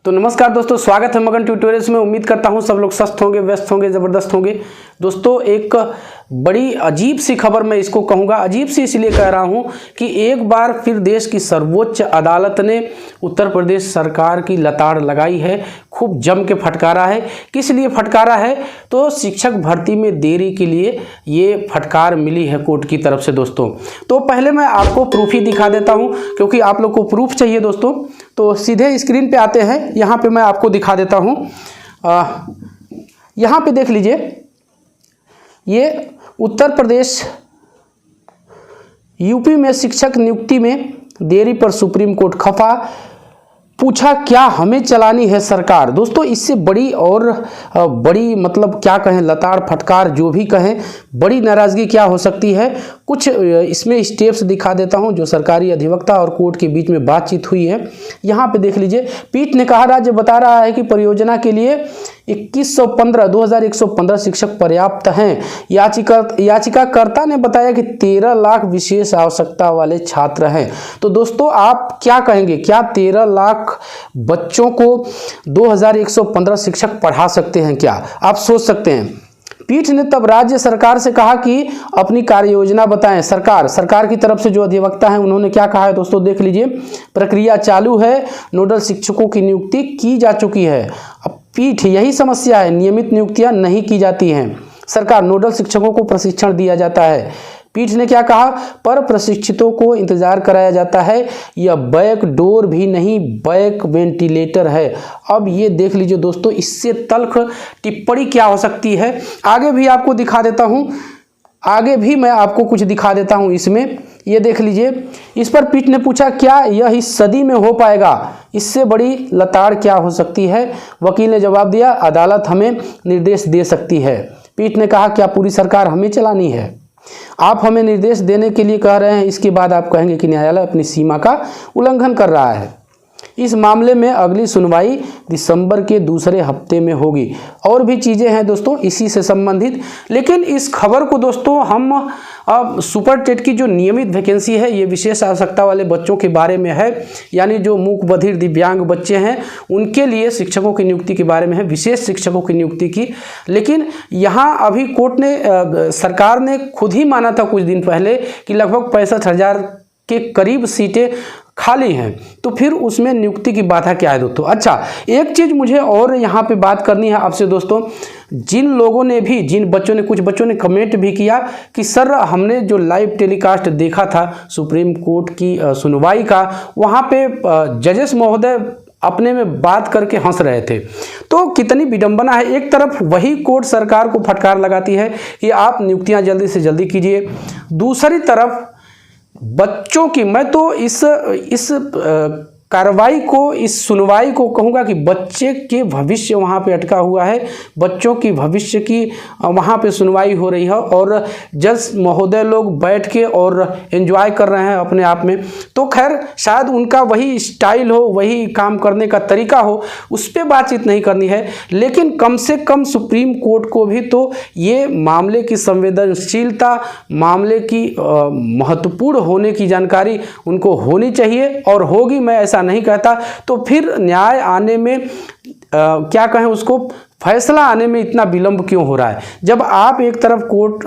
तो नमस्कार दोस्तों, स्वागत है मगन ट्यूटोरियल्स में। उम्मीद करता हूं सब लोग स्वस्थ होंगे, व्यस्त होंगे, ज़बरदस्त होंगे। दोस्तों, एक बड़ी अजीब सी खबर मैं इसको कहूँगा। अजीब सी इसलिए कह रहा हूं कि एक बार फिर देश की सर्वोच्च अदालत ने उत्तर प्रदेश सरकार की लताड़ लगाई है, खूब जम के फटकारा है। किस लिए फटकारा है? तो शिक्षक भर्ती में देरी के लिए ये फटकार मिली है कोर्ट की तरफ से दोस्तों। तो पहले मैं आपको प्रूफ ही दिखा देता हूँ, क्योंकि आप लोग को प्रूफ चाहिए दोस्तों। तो सीधे स्क्रीन पे आते हैं, यहाँ पे मैं आपको दिखा देता हूँ। यहाँ पे देख लीजिए, ये उत्तर प्रदेश यूपी में शिक्षक नियुक्ति में देरी पर सुप्रीम कोर्ट खफा, पूछा क्या हमें चलानी है सरकार। दोस्तों, इससे बड़ी और बड़ी मतलब क्या कहें, लताड़ फटकार जो भी कहें, बड़ी नाराज़गी क्या हो सकती है। कुछ इसमें स्टेप्स दिखा देता हूं जो सरकारी अधिवक्ता और कोर्ट के बीच में बातचीत हुई है। यहां पे देख लीजिए, पीठ ने कहा, राज्य बता रहा है कि परियोजना के लिए 2115 शिक्षक पर्याप्त हैं। याचिकाकर्ता ने बताया कि 13 लाख विशेष आवश्यकता वाले छात्र हैं। तो दोस्तों, आप क्या कहेंगे, क्या 13 लाख बच्चों को 2115 शिक्षक पढ़ा सकते हैं? क्या आप सोच सकते हैं? पीठ ने तब राज्य सरकार से कहा कि अपनी कार्य योजना बताएं। सरकार की तरफ से जो अधिवक्ता हैं उन्होंने क्या कहा है दोस्तों, देख लीजिए। प्रक्रिया चालू है, नोडल शिक्षकों की नियुक्ति की जा चुकी है। अब पीठ, यही समस्या है, नियमित नियुक्तियां नहीं की जाती हैं। सरकार, नोडल शिक्षकों को प्रशिक्षण दिया जाता है। पीठ ने क्या कहा, पर प्रशिक्षितों को इंतजार कराया जाता है। यह बैक डोर भी नहीं, बैक वेंटिलेटर है। अब ये देख लीजिए दोस्तों, इससे तल्ख टिप्पणी क्या हो सकती है। आगे भी आपको दिखा देता हूँ, आगे भी मैं आपको कुछ दिखा देता हूँ इसमें। ये देख लीजिए, इस पर पीठ ने पूछा क्या यह इस सदी में हो पाएगा, इससे बड़ी लताड़ क्या हो सकती है। वकील ने जवाब दिया, अदालत हमें निर्देश दे सकती है। पीठ ने कहा, क्या पूरी सरकार हमें चलानी है? आप हमें निर्देश देने के लिए कह रहे हैं, इसके बाद आप कहेंगे कि न्यायालय अपनी सीमा का उल्लंघन कर रहा है। इस मामले में अगली सुनवाई दिसंबर के दूसरे हफ्ते में होगी। और भी चीज़ें हैं दोस्तों इसी से संबंधित, लेकिन इस खबर को दोस्तों हम अब सुपर टेट की जो नियमित वैकेंसी है, ये विशेष आवश्यकता वाले बच्चों के बारे में है, यानी जो मूक बधिर दिव्यांग बच्चे हैं उनके लिए शिक्षकों की नियुक्ति के बारे में है, विशेष शिक्षकों की नियुक्ति की। लेकिन यहाँ अभी कोर्ट ने, सरकार ने खुद ही माना था कुछ दिन पहले कि लगभग 65,000 के करीब सीटें खाली हैं। तो फिर उसमें नियुक्ति की बाधा क्या है दोस्तों? अच्छा, एक चीज़ मुझे और यहाँ पे बात करनी है आपसे दोस्तों। जिन लोगों ने भी, जिन बच्चों ने, कुछ बच्चों ने कमेंट भी किया कि सर हमने जो लाइव टेलीकास्ट देखा था सुप्रीम कोर्ट की सुनवाई का, वहाँ पे जजेस महोदय अपने में बात करके हंस रहे थे। तो कितनी विडंबना है। एक तरफ वही कोर्ट सरकार को फटकार लगाती है कि आप नियुक्तियाँ जल्दी से जल्दी कीजिए, दूसरी तरफ बच्चों की, मैं तो इस कार्रवाई को, इस सुनवाई को कहूँगा कि बच्चे के भविष्य वहाँ पे अटका हुआ है। बच्चों की भविष्य की वहाँ पे सुनवाई हो रही है और जज महोदय लोग बैठ के और एंजॉय कर रहे हैं अपने आप में। तो खैर, शायद उनका वही स्टाइल हो, वही काम करने का तरीका हो, उस पर बातचीत नहीं करनी है। लेकिन कम से कम सुप्रीम कोर्ट को भी तो ये मामले की संवेदनशीलता, मामले की महत्वपूर्ण होने की जानकारी उनको होनी चाहिए, और होगी, मैं ऐसा नहीं कहता। तो फिर न्याय आने में क्या कहें उसको, फैसला आने में इतना विलंब क्यों हो रहा है? जब आप एक तरफ कोर्ट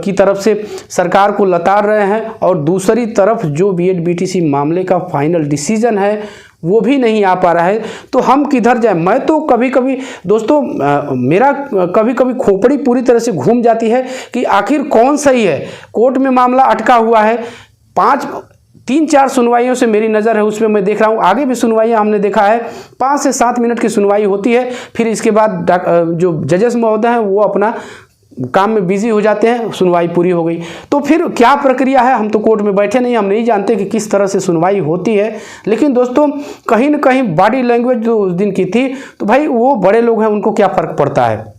की तरफ से सरकार को लताड़ रहे हैं और दूसरी तरफ जो बीएड बीटीसी मामले का फाइनल डिसीजन है वो भी नहीं आ पा रहा है, तो हम किधर जाएं? मैं तो कभी कभी दोस्तों, मेरा कभी कभी खोपड़ी पूरी तरह से घूम जाती है कि आखिर कौन सही है। कोर्ट में मामला अटका हुआ है, 3-4 सुनवाइयों से मेरी नज़र है उसमें, मैं देख रहा हूँ आगे भी सुनवाइयाँ हमने देखा है 5 से 7 मिनट की सुनवाई होती है। फिर इसके बाद जो जजेस महोदय हैं वो अपना काम में बिजी हो जाते हैं, सुनवाई पूरी हो गई। तो फिर क्या प्रक्रिया है? हम तो कोर्ट में बैठे नहीं, हम नहीं जानते कि किस तरह से सुनवाई होती है। लेकिन दोस्तों, कहीं ना कहीं बॉडी लैंग्वेज जो उस दिन की थी, तो भाई वो बड़े लोग हैं, उनको क्या फ़र्क पड़ता है।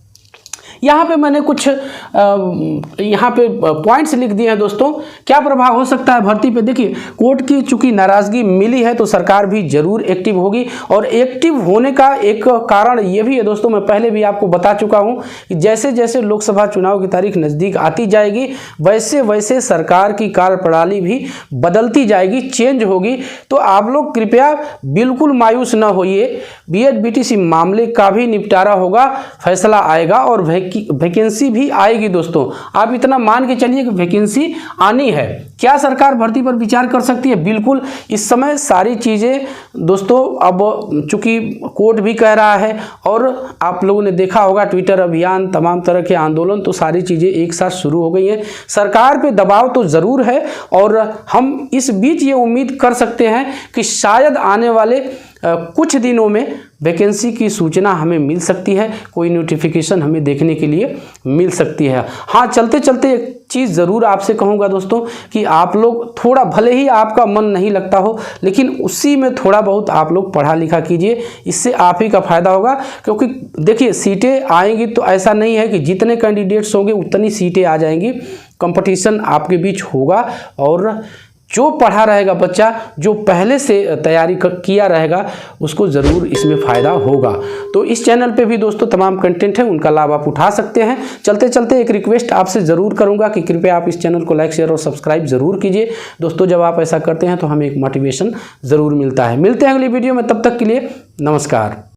यहाँ पे मैंने कुछ यहाँ पे पॉइंट्स लिख दिए हैं दोस्तों। क्या प्रभाव हो सकता है भर्ती पे? देखिए, कोर्ट की चूंकि नाराजगी मिली है तो सरकार भी जरूर एक्टिव होगी, और एक्टिव होने का एक कारण ये भी है दोस्तों, मैं पहले भी आपको बता चुका हूँ कि जैसे जैसे लोकसभा चुनाव की तारीख नज़दीक आती जाएगी वैसे वैसे सरकार की कार्यप्रणाली भी बदलती जाएगी, चेंज होगी। तो आप लोग कृपया बिल्कुल मायूस न होइए, बीएड बीटीसी मामले का भी निपटारा होगा, फैसला आएगा और वैकेंसी भी आएगी दोस्तों। आप इतना मान के चलिए कि वैकेंसी आनी है। क्या सरकार भर्ती पर विचार कर सकती है? बिल्कुल। इस समय सारी चीज़ें दोस्तों, अब चूंकि कोर्ट भी कह रहा है और आप लोगों ने देखा होगा ट्विटर अभियान, तमाम तरह के आंदोलन, तो सारी चीज़ें एक साथ शुरू हो गई हैं। सरकार पे दबाव तो ज़रूर है और हम इस बीच ये उम्मीद कर सकते हैं कि शायद आने वाले कुछ दिनों में वैकेंसी की सूचना हमें मिल सकती है, कोई नोटिफिकेशन हमें देखने के लिए मिल सकती है। हाँ, चलते चलते एक चीज़ ज़रूर आपसे कहूँगा दोस्तों कि आप लोग थोड़ा, भले ही आपका मन नहीं लगता हो, लेकिन उसी में थोड़ा बहुत आप लोग पढ़ा लिखा कीजिए, इससे आप ही का फ़ायदा होगा। क्योंकि देखिए, सीटें आएंगी तो ऐसा नहीं है कि जितने कैंडिडेट्स होंगे उतनी सीटें आ जाएंगी, कंपटीशन आपके बीच होगा, और जो पढ़ा रहेगा बच्चा, जो पहले से तैयारी किया रहेगा, उसको ज़रूर इसमें फ़ायदा होगा। तो इस चैनल पे भी दोस्तों तमाम कंटेंट है, उनका लाभ आप उठा सकते हैं। चलते चलते एक रिक्वेस्ट आपसे ज़रूर करूंगा कि कृपया आप इस चैनल को लाइक, शेयर और सब्सक्राइब ज़रूर कीजिए दोस्तों। जब आप ऐसा करते हैं तो हमें एक मोटिवेशन ज़रूर मिलता है। मिलते हैं अगली वीडियो में, तब तक के लिए नमस्कार।